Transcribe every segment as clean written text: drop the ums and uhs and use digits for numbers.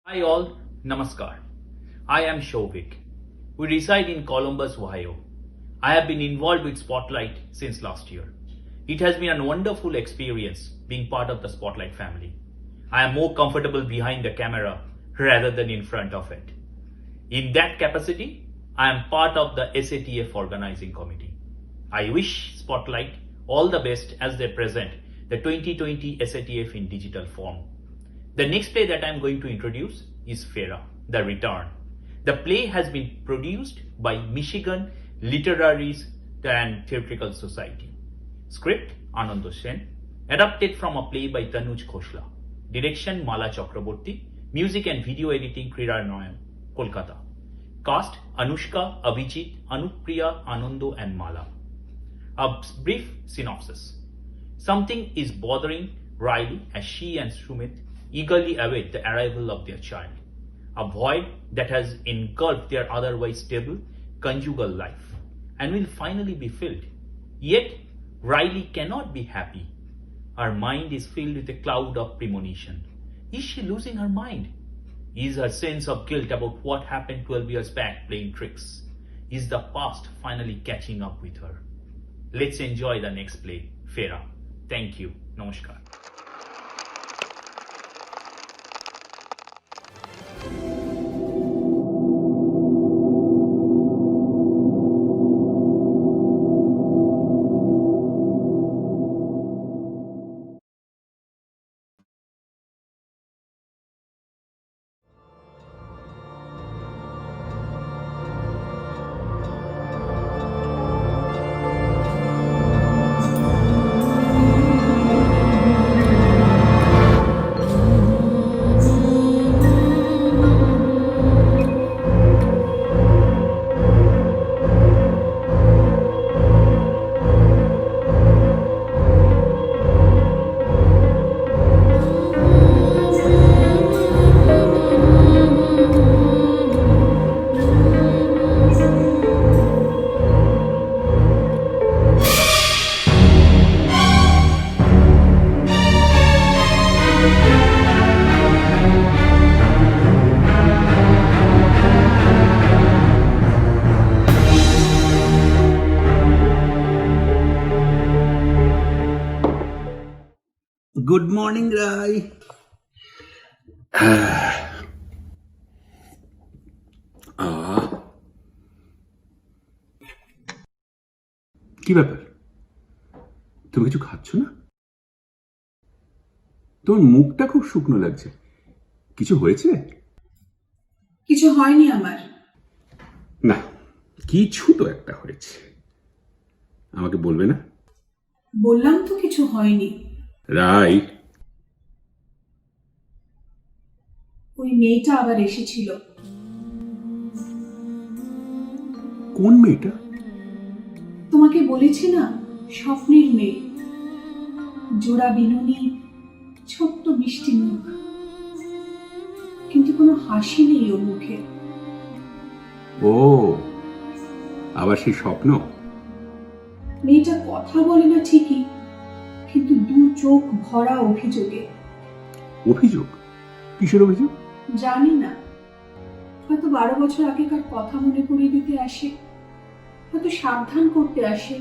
Hi all, Namaskar. I am Shovik. We reside in Columbus, Ohio. I have been involved with Spotlight since last year. It has been a wonderful experience being part of the Spotlight family. I am more comfortable behind the camera rather than in front of it. In that capacity, I am part of the SATF organizing committee. I wish Spotlight all the best as they present the 2020 SATF in digital form. The next play that I am going to introduce is Fera, The Return. The play has been produced by Michigan Literary and Theatrical Society. Script Anand Sen. Adapted from a play by Tanuj Khoshla. Direction Mala Chakraborty. Music and video editing Krirar Noyan, Kolkata. Cast Anushka, Abhijit, Anupriya, Anando and Mala. A brief synopsis. Something is bothering Riley as she and Sumit eagerly await the arrival of their child. A void that has engulfed their otherwise stable conjugal life and will finally be filled. Yet, Riley cannot be happy. Her mind is filled with a cloud of premonition. Is she losing her mind? Is her sense of guilt about what happened 12 years back playing tricks? Is the past finally catching up with her? Let's enjoy the next play, Fera. Thank you. Namaskar. Good morning, Rai. কি ব্যাপার? তুমি কিছু খাচ্ছ না? তোমার মুখটা খুব শুকনো লাগছে। কিছু হয়েছে? কিছু হয়নি আমার। না, কিছু তো একটা হয়েছে। আমাকে বলবে না? বললাম তো কিছু হয়নি। রাই, ওই মেয়েটা আবার এসেছিল। কোন মেয়েটা? তোমাকে বলেছি না, স্বপ্নের মেয়ে, জোড়া বিনুনি, ছোট্ট মিষ্টি মুখ, কিন্তু কোনো হাসি নেই ওর মুখে। ও, আবার সেই স্বপ্ন? মেয়েটা কথা বলে না ঠিকই, কিন্তু দু চোখ ভরা অভিযোগে। অভিযোগ? কিসের অভিযোগ? জানি না, হয়তো 12 বছর আগেকার কথা মনে করিয়ে দিতে আসে, হয়তো সাবধান করতে আসে,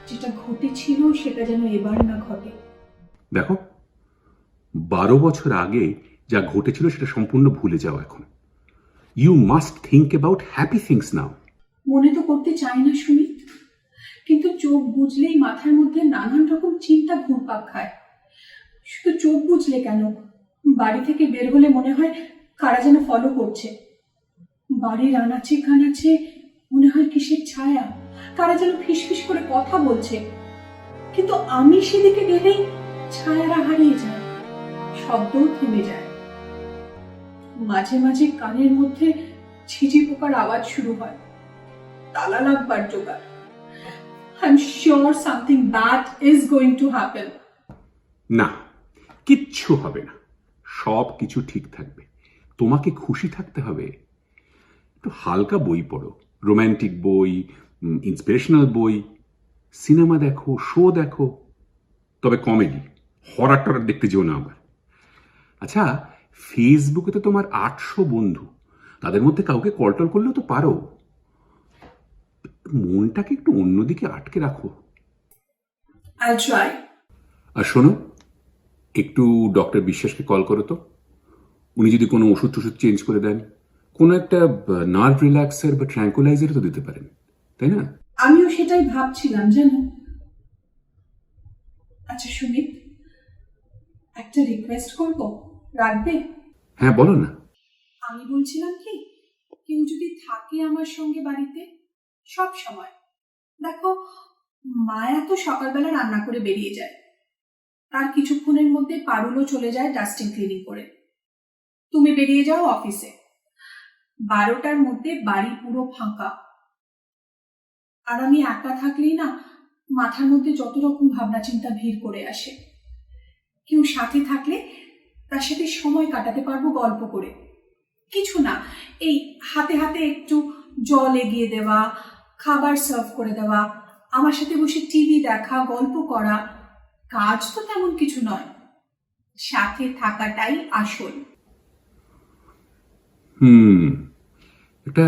যেটা ঘটেছিল সেটা যেন এবার না ঘটে। দেখো, 12 বছর আগে যা ঘটেছিল সেটা সম্পূর্ণ ভুলে যাও এখন। You must think about happy things now. মনে তো করতে চাই না সুমিত, কিন্তু চোখ বুঝলেই মাথার মধ্যে নানান রকম চিন্তা ঘুরপাক খায়। শুধু চোখ বুঝলে কেন, বাড়ি থেকে বের হলে মনে হয় কারা যেন ফলো করছে। বাড়ির আনাচে কানাচে মনে হয় কিসের ছায়া, কারা যেন ফিসফিস করে কথা বলছে। কিন্তু আমি সেদিকে গেলেই ছায়ারা হারিয়ে যায়, শব্দও থেমে যায়। মাঝে মাঝে কানের মধ্যে ঝিঝি পোকার আওয়াজ শুরু হয়, তালা লাগবার জোগাড়। I'm sure something bad is going to happen. না, কিচ্ছু হবে না, সব কিছু ঠিক থাকবে। তোমাকে খুশি থাকতে হবে। একটু হালকা বই পড়ো, রোম্যান্টিক বই, ইন্সপিরেশনাল বই, সিনেমা দেখো, শো দেখো, তবে কমেডি, হরার টরার দেখতে যেও না আবার। আচ্ছা, ফেসবুকে তো তোমার 800 বন্ধু, তাদের মধ্যে কাউকে কলটল করলেও তো পারো। মনটাকে একটু অন্যদিকে আটকে রাখো। I'll try. আর শোনো, একটু ডক্টর বিশ্বাসকে কল করো তো। উনি যদি কোনো ওষুধ টষুধ চেঞ্জ করে দেন, কোনো একটা নার্ভ রিল্যাক্সার বা ট্র্যাঙ্কুলাইজার তো দিতে পারেন, তাই না? আমিও সেটাই ভাবছিলাম জানো। আচ্ছা সুমিত, একটা রিকোয়েস্ট করব, রাখবে? হ্যাঁ বলো না। আমি বলছিলাম কি, কেউ যদি থাকে আমার সঙ্গে বাড়িতে সব সময়। দেখো, মায়া তো সকালবেলা রান্না করে বেরিয়ে যায়, তার কিছুক্ষণের মধ্যে পারুলও চলে যায় ডাস্টিং ক্লিনিং করে। তুমি বেরিয়ে যাও অফিসে, 12টার মধ্যে বাড়ি পুরো ফাঁকা। আর আমি একা থাকলেই না মাথার মধ্যে যত রকম ভাবনা চিন্তা ভিড় করে আসে। কেউ সাথে থাকলে তার সাথে সময় কাটাতে পারবো গল্প করে। কিছু না, এই হাতে হাতে একটু জল এগিয়ে দেওয়া, খাবার সার্ভ করে দেওয়া, আমার সাথে বসে টিভি দেখা, গল্প করা। কাজ তো তেমন কিছু নয়, সাথে থাকাটাই আসল। এটা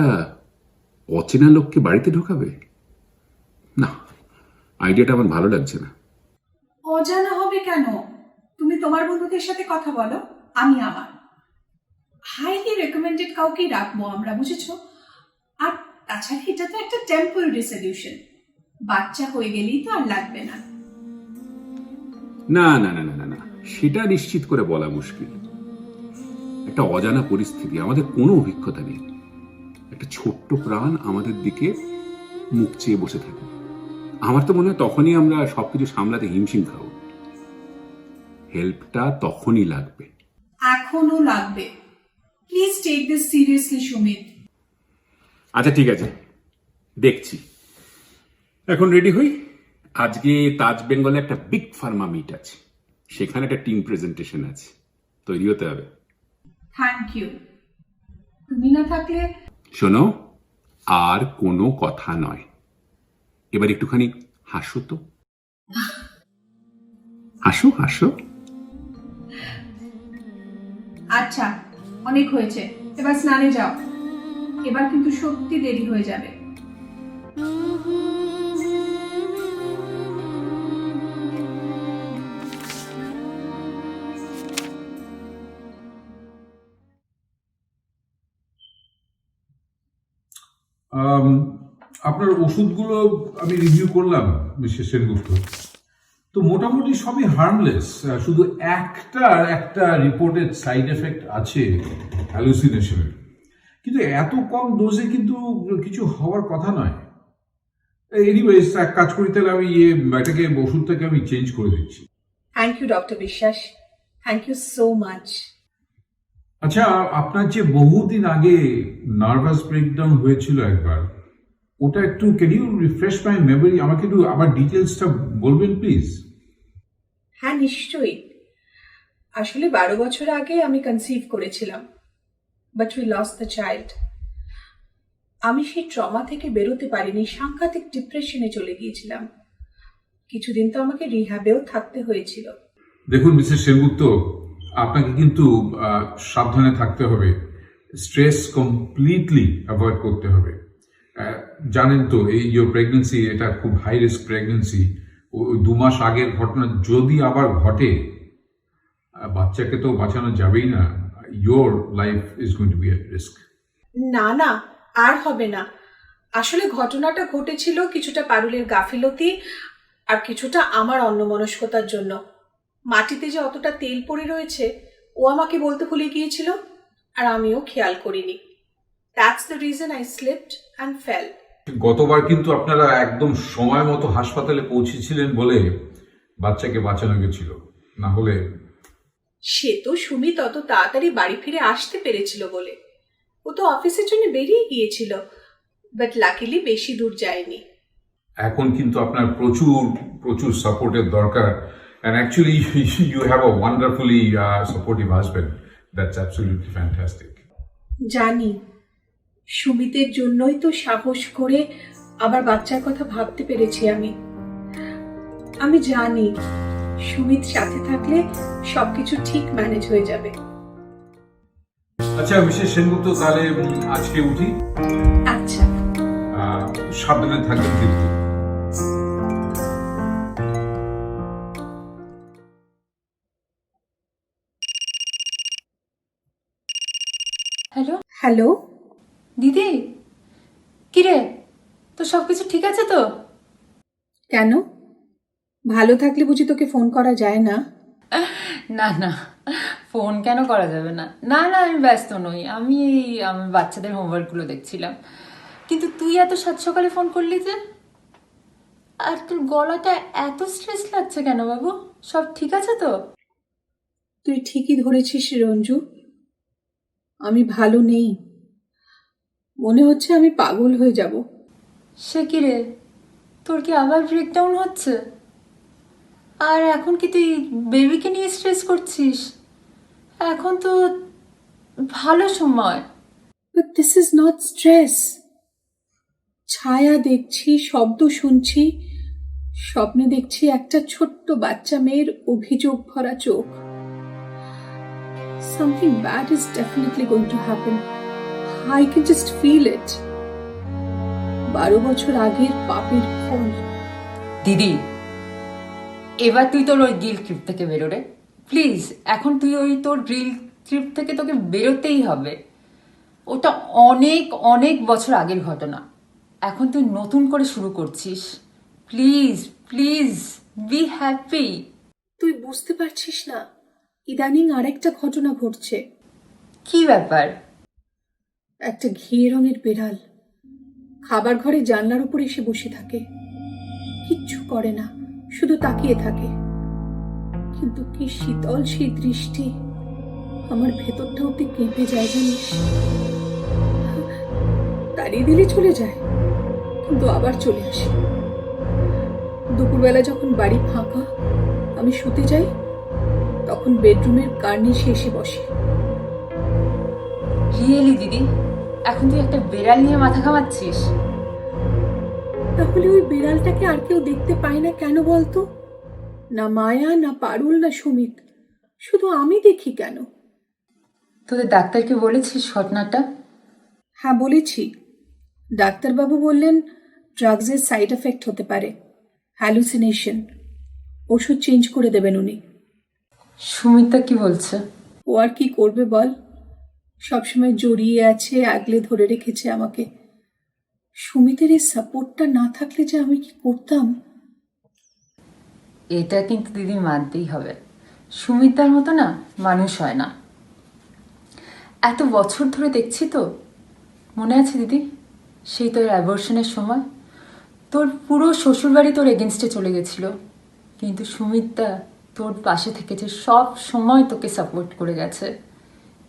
অচেনা লোককে বাড়িতে ঢোকাবে না, আইডিয়াটা আমার ভালো লাগছে না। অজানা হবে কেন? তুমি তোমার বন্ধুদের সাথে কথা বলো, আমি আমার। হাইলি রেকমেন্ডেড কাউকেই রাখবো আমরা, বুঝেছো? আর তাছাড়া এটা তো একটা টেম্পোরারি সলিউশন, বাচ্চা হয়ে গেলেই তো আর লাগবে না। না না না না না না, সেটা নিশ্চিত করে বলা মুশকিল। একটা অজানা পরিস্থিতি, আমাদের কোনো অভিজ্ঞতা নেই, একটা ছোট্ট প্রাণ আমাদের দিকে মুখ চেয়ে বসে থাকে। আমার তো মনে হয় তখনই আমরা সবকিছু সামলাতে হিমশিম খাবো। হেল্পটা তখনই লাগবে। এখনো লাগবে। Please take this seriously Sumit. আচ্ছা ঠিক আছে, দেখছি। এখন রেডি হই। আজকে তাজ বেঙ্গলে একটা বিগ ফার্মা মিট আছে, সেখানে একটা টিম প্রেজেন্টেশন আছে, তৈরি হতে হবে। Thank you. তুমি না থাকলে। শোনো, আর কোনো কথা নয়, এবার একটুখানি হাসো তো। হাসো হাসো। আচ্ছা, অনেক হয়েছে, এবার স্নানে যাও। এবার কিন্তু সত্যি দেরি হয়ে যাবে। আপনার ওষুধগুলো আমি রিভিউ করলাম মিস্টার সেনগুপ্ত, তো মোটামুটি সবই হার্মলেস। শুধু একটা রিপোর্টেড সাইড এফেক্ট আছে, হ্যালুসিনেশনের। কিন্তু এত কম ডোজে কিন্তু কিছু হওয়ার কথা নয়। এনিওয়েজ, এক কাজ করি তাহলে, আমি এটাকে ওষুধটাকে আমি চেঞ্জ করে দিচ্ছি। থ্যাংক ইউ ডক্টর বিশ্বাস, থ্যাংক ইউ সো মাচ। আচ্ছা, আপনার যে বহুদিন আগে নার্ভাস ব্রেকডাউন হয়েছিল একবার, ওটা একটু can you refresh my memory? আমাকে একটু আবার ডিটেলসটা বলবেন প্লিজ। হ্যাঁ নিশ্চয়ই। আসলে 12 বছর আগে আমি কনসিভ করেছিলাম, but we lost the child. আমি সেই ট্রমা থেকে বেরোতে পারিনি, সাংঘাতিক ডিপ্রেশনে চলে গিয়েছিলাম। কিছুদিন তো আমাকে রিহ্যাবেও থাকতে হয়েছিল। দেখুন মিস্টার সেনগুপ্ত, আপনাকে কিন্তু সাবধানে থাকতে হবে, স্ট্রেস কমপ্লিটলি অ্যাভয়েড করতে হবে। জানেন তো, এই প্রেগনেন্সি এটা খুব হাই রিস্ক প্রেগনেন্সি। ওই 2 মাস আগের ঘটনা যদি আবার ঘটে, বাচ্চাকে তো বাঁচানো যাবেই না। Your life is going to be at risk. না না, আর হবে না। আসলে ঘটনাটা ঘটেছিল কিছুটা পারুলের গাফিলতি আর কিছুটা আমার অন্যমনস্কতার জন্য। মাটিতে যে অতটা তেল পড়ে রয়েছে ও আমাকে বলতে ভুলে গিয়েছিল, আর আমিও খেয়াল করিনি। That's the reason I slipped and fail. গতবার কিন্তু আপনারা একদম সময় মতো হাসপাতালে পৌঁছেছিলেন বলে বাচ্চাকে বাঁচানো গেছিল, না হলে। সে তো সুমিত অত তাড়াতাড়ি বাড়ি ফিরে আসতে পেরেছিল বলে। ও তো অফিসের জন্য বেরিয়ে গিয়েছিল, বাট লাকিলি বেশি দূর যায়নি। এখন কিন্তু আপনার প্রচুর প্রচুর সাপোর্টের দরকার। And actually, you have a wonderfully supportive husband. That's absolutely fantastic. জানি, সুমিতের জন্যই তো সাহস করে আবার বাচ্চার কথা ভাবতে পেরেছি আমি জানি সুমিত সাথে থাকলে সবকিছু ঠিক ম্যানেজ হয়ে যাবে। আচ্ছা মিসেস সেনগুপ্ত, তাহলে আজকে উঠি। আচ্ছা। সাবধানে থাকবেন কিন্তু। Hello hello. দিদি, কিরে, তো সব কিছু ঠিক আছে তো? কেন, ভালো থাকলে বুঝি তোকে ফোন করা যায় না? না না, ফোন কেন করা যাবে না? না না, আমি ব্যস্ত নই, আমি আমার বাচ্চাদের হোমওয়ার্কগুলো দেখছিলাম। কিন্তু তুই এত সাত সকালে ফোন করলি যে? আর তোর গলাটা এত স্ট্রেস লাগছে কেন বাবু? সব ঠিক আছে তো? তুই ঠিকই ধরেছিস রঞ্জু, আমি ভালো নেই। মনে হচ্ছে আমি পাগল হয়ে যাব। সে কি রে, তোর কি আবার ব্রেকডাউন হচ্ছে? আর এখন কি তুই বেবিকে নিয়ে স্ট্রেস করছিস? এখন তো ভালো সময়। But this is not stress. ছায়া দেখছি, শব্দ শুনছি, স্বপ্নে দেখছি একটা ছোট্ট বাচ্চা মেয়ের অভিযোগ ভরা চোখ। Something bad is definitely going to happen. I can just feel it. 12 বছর আগের পাপের ফল। দিদি, এবার তুই তোর ওই গিল্ট ট্রিপ থেকে বেরো রে প্লিজ। এখন তুই ওই তোর গিল্ট ট্রিপ থেকে তোকে বেরোতেই হবে। ওটা অনেক অনেক বছর আগের ঘটনা, এখন তুই নতুন করে শুরু করছিস। Please please be happy. তুই বুঝতে পারছিস না, ইদানিং আরেকটা ঘটনা ঘটছে। কি ব্যাপার? একটা ঘিয়ে রঙের বেড়াল খাবার ঘরে জানলার উপর এসে বসে থাকে, কিচ্ছু করে না, শুধু তাকিয়ে থাকে। কিন্তু কি শীতল সেই দৃষ্টি, আমার ভেতরটা অব্দি কেঁপে যায় জানিস। তাড়িয়ে দিলে চলে যায়, কিন্তু আবার চলে আসে। দুপুরবেলা যখন বাড়ি ফাঁকা, আমি শুতে যাই, তখন বেডরুমের কার্নিশে এসে বসে। রিয়েলি দিদি, এখন তুই একটা বেড়াল নিয়ে মাথা ঘামাচ্ছিস? তাহলে ওই বিড়ালটাকে আর কেউ দেখতে পায় না কেন বলতো? না মায়া, না পারুল, না সুমিত, শুধু আমি দেখি কেন? তোদের ডাক্তারকে বলেছিস ঘটনাটা? হ্যাঁ বলেছি, ডাক্তারবাবু বললেন ড্রাগসের সাইড এফেক্ট হতে পারে, হ্যালুসিনেশন, ওষুধ চেঞ্জ করে দেবেন উনি। সুমিতা কি বলছে? ও আর কি করবে বল, সবসময় জড়িয়ে আছে, আগলে ধরে রেখেছে আমাকে। সুমিতের এই সাপোর্টটা না থাকলে যে আমি কি করতাম। এটা কিন্তু দিদি মানতেই হবে, সুমিতার মতো না মানুষ হয় না। এত বছর ধরে দেখছি তো, মনে আছে দিদি সেই তোর অ্যাবর্শনের সময় তোর পুরো শ্বশুরবাড়ি তোর এগেনস্টে চলে গেছিল, কিন্তু সুমিতা তোর পাশে থেকেছে, সব সময় তোকে সাপোর্ট করে গেছে।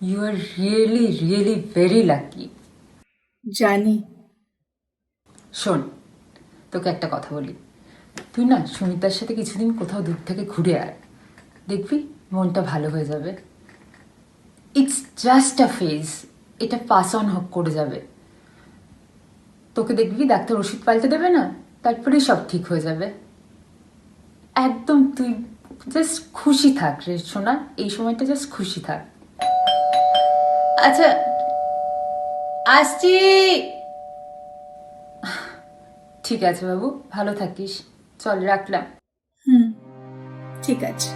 You are really really very lucky. জানি। শোন, তোকে একটা কথা বলি, তুই না সুমিতার সাথে কিছুদিন কোথাও দূর থেকে ঘুরে আয়, দেখবি মনটা ভালো হয়ে যাবে। ইটস জাস্ট আ ফেজ, এটা পাস অন করে যাবে। তোকে দেখবি ডাক্তার ওষুধ পাল্টে দেবে না, তারপরেই সব ঠিক হয়ে যাবে। একদম তুই জাস্ট খুশি থাক রে সোনা, এই সময়টা জাস্ট খুশি থাক। আচ্ছা আসছি। ঠিক আছে বাবু, ভালো থাকিস, চল রাখলাম। ঠিক আছে।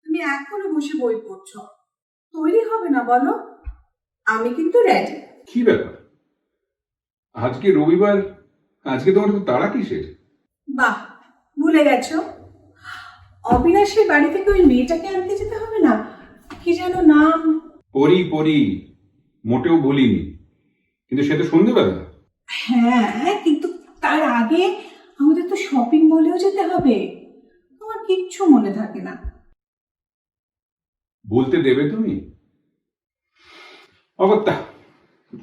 তুমি এখনো বসে বই পড়ছো, তৈরি হবে না বলো? আমি কিন্তু রেডি। কি ব্যাপার, আজকে রবিবার, আজকে তোমার তো তাড়া কিসের? বাহ, ভুলে গেছো, অবিনাশের বাড়ি থেকে ওই মেয়েটাকে আনতে যেতে হবে না, কি যেন নাম? পরি পরি, মোটেও বলিনি, কিন্তু সে তো সন্ধ্যেবেলা। হ্যাঁ, কিন্তু তার আগে আমাদের তো শপিং মলেও যেতে হবে, তোমার কিচ্ছু মনে থাকে না। বলতে দেবে তুমি? অগত্যা,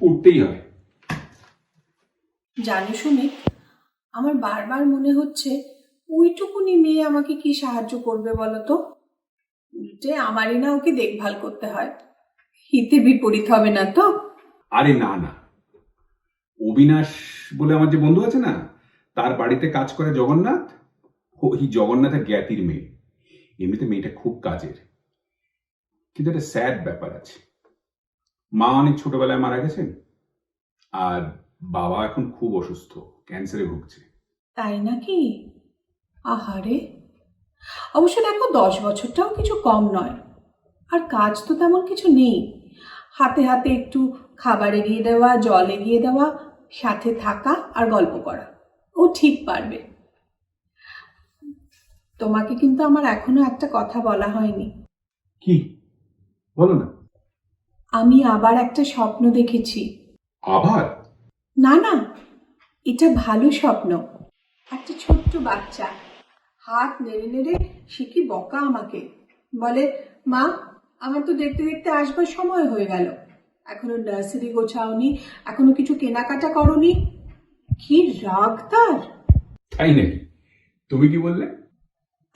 উঠতেই হয়। জানো সুমিত, আমার বারবার মনে হচ্ছে ওইটুকুনি মেয়ে আমাকে কি সাহায্য করবে বলো তো? উল্টে আমারই না ওকে দেখভাল করতে হয়। হিতে বিপরীত হবে না তো? আরে না না, অবিনাশ বলে আমার যে বন্ধু আছে না, তার বাড়িতে কাজ করে জগন্নাথ, ওই জগন্নাথের জ্ঞাতির মেয়ে। এমনিতে মেয়েটা খুব কাজের, কিন্তু একটা স্যাড ব্যাপার আছে। মা অনেক ছোটবেলায় মারা গেছেন, আর বাবা এখন খুব অসুস্থ, ক্যান্সারে ভুগছে। তাই নাকি? আহারে, অবশ্য দেখো 10 বছরটাও কিছু কম নয়, আর কাজ তো তেমন কিছু নেই। হাতে হাতে একটু খাবার এগিয়ে দেওয়া, জল এগিয়ে দেওয়া, সাথে থাকা আর গল্প করা, ও ঠিক পারবে। তোমাকে কিন্তু আমার এখনো একটা কথা বলা হয়নি। কি বলো না? আমি আবার একটা স্বপ্ন দেখেছি। আবার? না না, এটা ভালো স্বপ্ন। একটা ছোট্ট বাচ্চা হাত নেড়ে নেড়ে সে কি বকা আমাকে, বলে, মা আমার তো দেখতে দেখতে আসবার সময় হয়ে গেল, এখনো নার্সারি গোছাওনি, এখনো কিছু কেনাকাটা করনি। কি রাগ তার! তাই নাকি? তুমি কি বললে?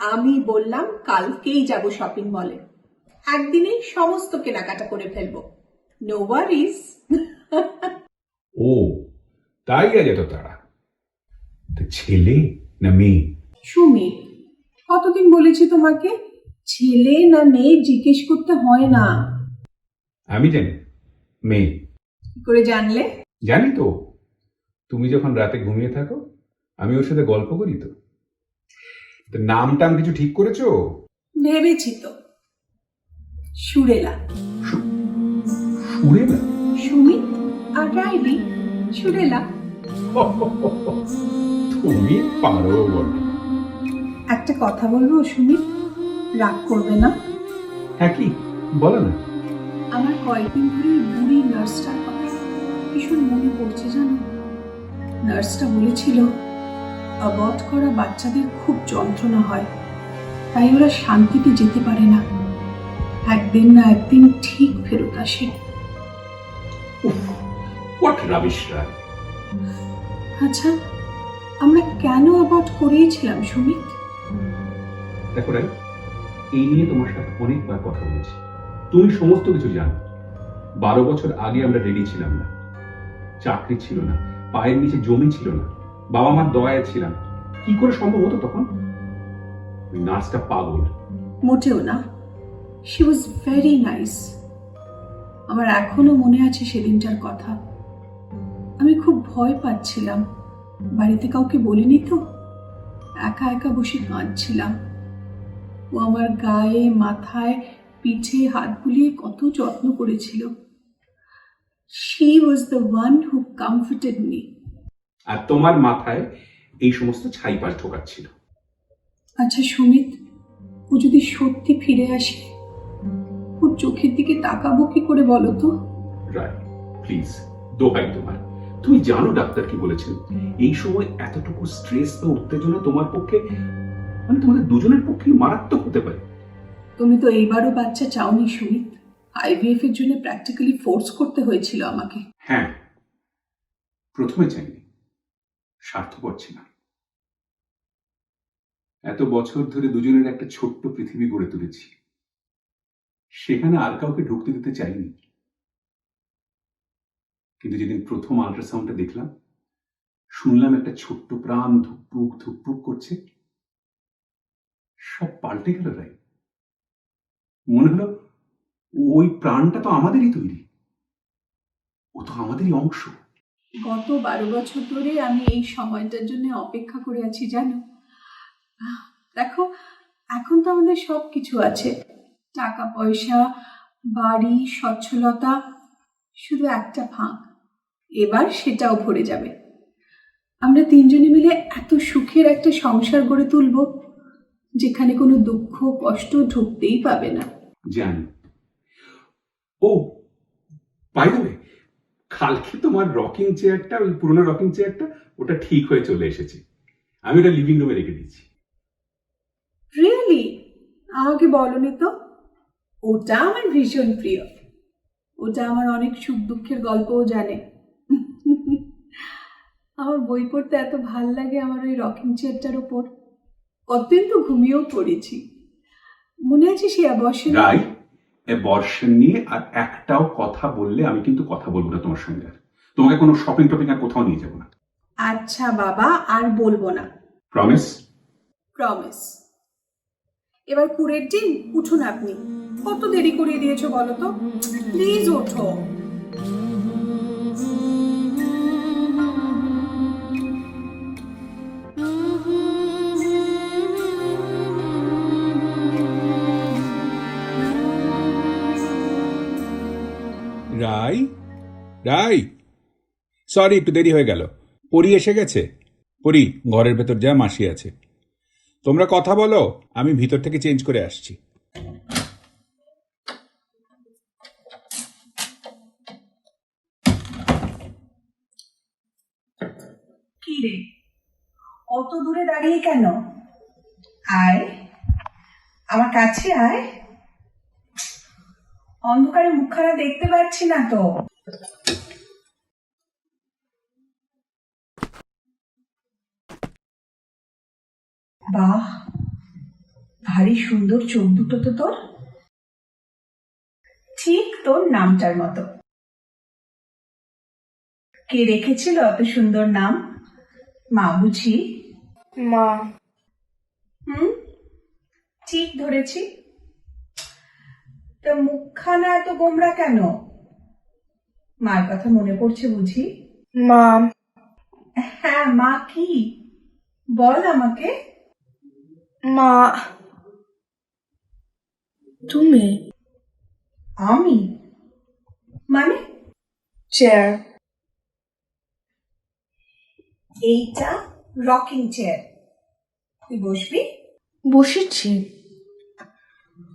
আমি বললাম কালকেই যাব শপিং মলে, একদিনেই সমস্ত কেনাকাটা করে ফেলবো, নো ওয়ারিজ। ও তাই, আজ এত তাড়া? তা ছেলে না মেয়ে? সুমি, কতদিন বলেছি তোমাকে ছেলে না মেয়ে জিজ্ঞেস করতে হয় না। আমি জানি মেয়ে। কি করে জানলে? জানি তো, তুমি যখন রাতে ঘুমিয়ে থাকো আমি ওর সাথে গল্প করি তো। তা নাম টাম কিছু ঠিক করেছো? ভেবেছি তো, সুরেলা। সুরেলা? সুমিত আর রাইলি, সুরেলা। তুমি পারো বলো। একটা কথা বলবো সুমিত, রাগ করবে না? হ্যাঁ কি বলো না। আমার কয়েকদিন ধরে বুড়ি নার্সটার কথা ভীষণ মনে পড়ছে জানো। নার্সটা বলেছিল অ্যাবর্ট করা বাচ্চাদের খুব যন্ত্রণা হয়, তাই ওরা শান্তিতে যেতে পারে না, একদিন না একদিন ঠিক ফেরত আসে। হোয়াট রাবিশ রায়। আচ্ছা, আমরা কেন অ্যাবর্ট করিয়েছিলাম সুমিত? দেখো রাই, এই নিয়ে তোমার সাথে অনেকবার কথা বলেছি, তুমি সমস্ত কিছু জানো। 12 বছর আগে আমরা রেডি ছিলাম না, চাকরি ছিল না, পায়ের নিচে জমি ছিল না, বাবা মার দয়ায় ছিলাম। কি করে সম্ভব হতো তখন? ওই নার্সটা পাগল। মোটেও না, শি ওয়াজ ভেরি নাইস। আমার এখনো মনে আছে সেদিনটার কথা। আমি খুব ভয় পাচ্ছিলাম, বাড়িতে কাউকে বলিনি তো, একা একা বসে কাঁদছিলাম। ও আমার গায়ে, মাথায়, পিঠে হাত বুলিয়ে কত যত্ন করেছিল। She was the one who comforted me. আর তোমার মাথায় এই সমস্ত ছাইপাশ ঢোকাচ্ছিল। আচ্ছা সুমিত, ও যদি সত্যি ফিরে আসে, ওর চোখের দিকে তাকাবো কি করে বলো তো? রায় প্লিজ, দোহাই তোমার। তুমি জানো ডাক্তার কি বলেছেন, এই সময় এতটুকু স্ট্রেস বা উত্তেজনা তোমার পক্ষে, মানে তোমাদের দুজনের পক্ষে মারাত্মক হতে পারে। তুমি তো এইবারও বাচ্চা চাওনি সুমিত, আইভিএফ এর জন্য প্র্যাকটিক্যালি ফোর্স করতে হয়েছিল আমাকে। হ্যাঁ, প্রথমে চাইনি, স্বার্থপর ছিলাম। এত বছর ধরে দুজনের একটা ছোট্ট পৃথিবী গড়ে তুলেছি, সেখানে আর কাউকে ঢুকতে দিতে চাইনি। কিন্তু যেদিন প্রথম আল্ট্রাসাউন্ডটা দেখলাম, শুনলাম একটা ছোট্ট প্রাণ ধুকপুক ধুকপুক করছে, সব পাল্টে গেল রাই। মনে হলো ওই প্রাণটা তো আমাদেরই তৈরি, ও তো আমাদেরই অংশ। গত 12 বছর ধরে আমি এই সময়টার জন্য অপেক্ষা করে আছি জানো। দেখো, এখন তো আমাদের সব কিছু আছে, টাকা পয়সা, বাড়ি, সচ্ছলতা, শুধু একটা ফাঁক, এবার সেটাও ভরে যাবে। আমরা তিনজনে মিলে এত সুখের একটা সংসার গড়ে তুলব, যেখানে কোনো দুঃখ কষ্ট ঢুকতেই পাবে না। জানি। ও বাই দ্য ওয়ে, কালকে তোমার রকিং চেয়ারটা, ওই পুরোনো রকিং চেয়ারটা, ওটা ঠিক হয়ে চলে এসেছে। আমি ওটা লিভিং রুমে রেখে দিয়েছি। রিয়েলি? আমাকে বলনি তো। ওটা আমার ভীষণ প্রিয়, ওটা আমার অনেক সুখ দুঃখের গল্পও জানে। আমার বই পড়তে এত ভাল লাগে আমার ওই রকিং চেয়ারটার ওপর, কতদিন তো ঘুমিয়েও পড়েছি। মনে আছে সে অবশ্যই। রাই, অ্যাবর্শন নিয়ে আর একটাও কথা বললে আমি কিন্তু কথা বলবো না তোমার সঙ্গে। আর তোমাকে কোনো শপিং টপিং আর কোথাও নিয়ে যাবো না। আচ্ছা বাবা, আর বলবো না। প্রমিস? প্রমিস। এবার কুড়ের দিন উঠুন আপনি। কত দেরি করিয়ে দিয়েছো বলো তো, প্লিজ ওঠো। রাই, রাই, সরি একটু দেরি হয়ে গেল। পরি এসে গেছে? পরি, ঘরের ভেতর যা, মাসি আছে। তোমরা কথা বলো, আমি ভিতর থেকে চেঞ্জ করে আসছি। কি রে, অত দূরে দাঁড়িয়ে কেন? আয়, আমার কাছে আয়। অন্ধকারে মুখখানা দেখতে পাচ্ছি না তো। বাহ, ভারী সুন্দর চোখ দুটো তো তোর, ঠিক তোর নামটার মতো। কে রেখেছিল অত সুন্দর নাম? মা বুঝি? মা। ঠিক ধরেছি। তো মুখখানা এত গোমরা কেন? মার কথা মনে পড়ছে বুঝি? মা। হ্যাঁ, মা কি বল আমাকে। মা, তুমি? আমি মানে? চেয়ার। এইটা রকিং চেয়ার, তুই বসবি? বসেছি,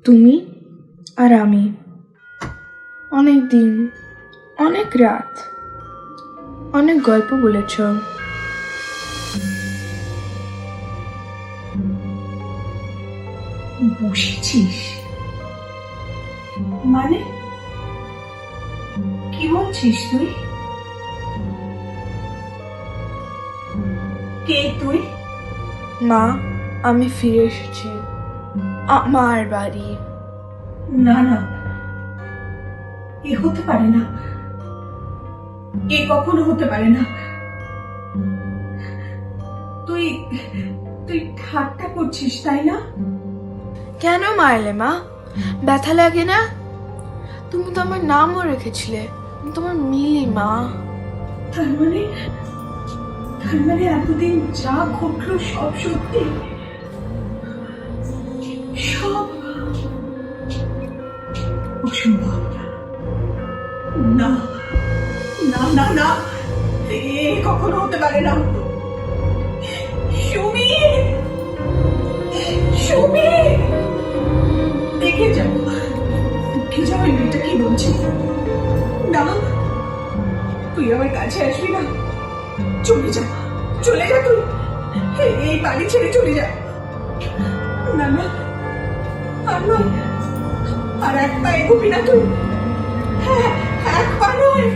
তুমি আর আমি। অনেক দিন, অনেক রাত, অনেক গল্প বলেছ। বসেছিস মানে? কি বলছিস তুই? কে তুই? মা, আমি ফিরে এসেছি আমার বাড়ি। না না, এ হতে পারে না, এ কখনো হতে পারে না। তুই তুই ঠাট্টা করছিস তাই না? কেন মারলে মা? ব্যথা লাগে না? তুমি তো আমার নামও রেখেছিলে, আমি তোমার মিলি মা। তার মানে এতদিন যা ঘটলো সব সত্যি? সব অসম্ভব। না না না না, এ কখনো হতে পারে না। সুমি, সুমি, দেখে যাও, দেখে যাও এই মেয়েটা কি বলছে। না, তুই আমার কাছে আসবি না। চলে যা, চলে যা তুই, এই বাড়ি ছেড়ে চলে যা। না না, আর নয়, আর এক পা এগোবি না তুই। হ্যাঁ, এক পা নয়।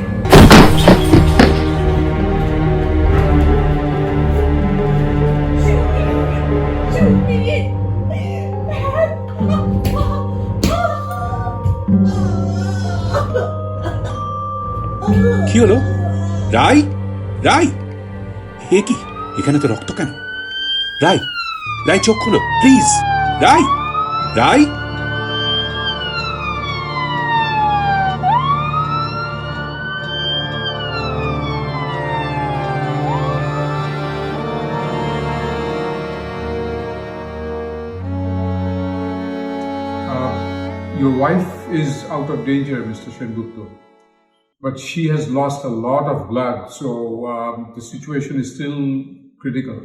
কি হলো? রাই, রাই, এ কি? এখানে তো রক্ত কেন? রাই, রাই চোখ খুলো please. Rai, Rai. Your wife is out of danger, Mr. Sengupta, but she has lost a lot of blood, so the situation is still critical.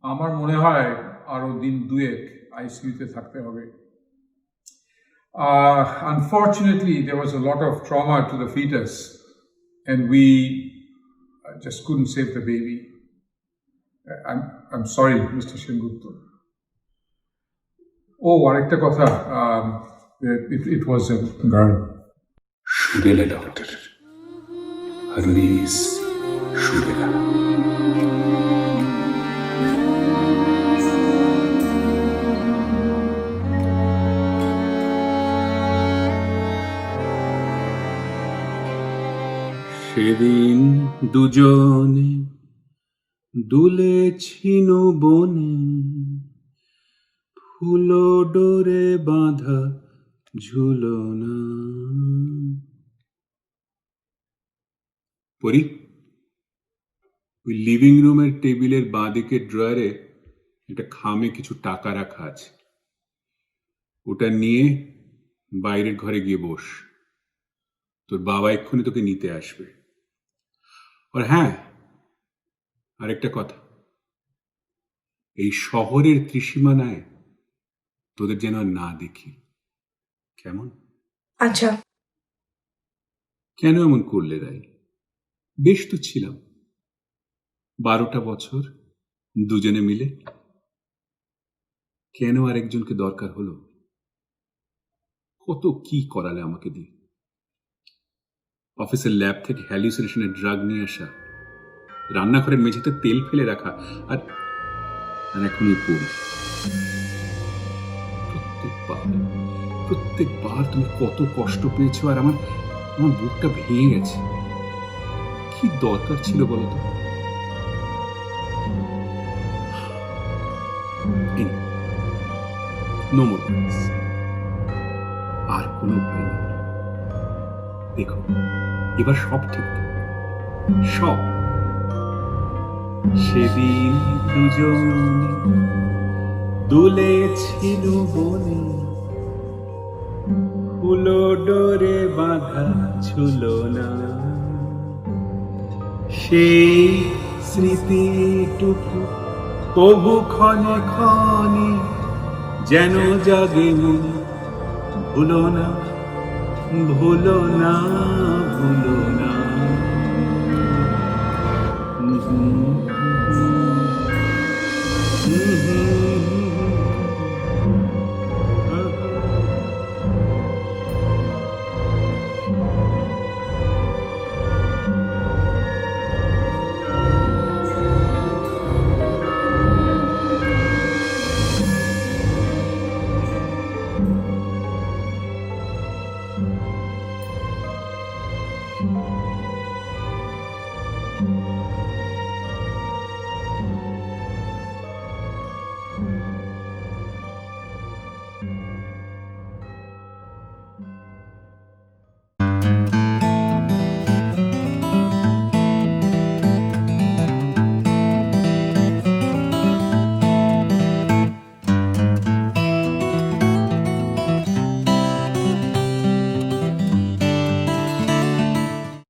আমার মনে হয় আরো দিন দুয়েক আইসিইউতে থাকতে হবে। Unfortunately, there was a lot of trauma to the fetus, and we just couldn't save the baby. I'm sorry, Mr. Sengupta. Oh, আরেকটা কথা, it was a girl. সুরেলা ডক্টর, her name is সুরেলা। সেদিন দুজনে দুলেছিল বনে, ফুলো ডোরে বাঁধা ঝুলনা। পরি, ওই লিভিং রুমের টেবিলের বাঁদিকের ড্রয়ারে একটা খামে কিছু টাকা রাখা আছে, ওটা নিয়ে বাইরের ঘরে গিয়ে বস, তোর বাবা এক্ষুনি তোকে নিতে আসবে। আর হ্যাঁ, আরেকটা কথা, এই শহরের ত্রিসীমানায় তোদের যেন আর না দেখি, কেমন? আচ্ছা। কেন এমন করলে রাই? বেশ তো ছিলাম 12টা বছর দুজনে মিলে, কেন আরেকজনকে দরকার হলো? কত কি করালে আমাকে দিয়ে, অফিসের ল্যাব থেকে হ্যালুসিনেশনের ড্রাগ নিয়ে আসা, রান্নাঘরের মেঝেতে তেল ফেলে রাখা, আর এখন এই পড়ি। প্রত্যেকবার তুমি কত কষ্ট পেয়েছো, আর আমার বুকটা ভেঙে গেছে। কি দরকার ছিল বলতো? নো মোর ভয়েস, আর কোনো ভয় নেই। দেখো, এবার সব ঠিক থাকবে, সব। সেদিন দুজন দুলেছিল বনে, ফুলো ডোরে বাঁধা ঝুলনা। সেই স্মৃতিটুকু তবু ক্ষণে ক্ষণে যেন জাগে মনে। ভুলো না, ভুলো না, ভুলো না। Mm-hmm.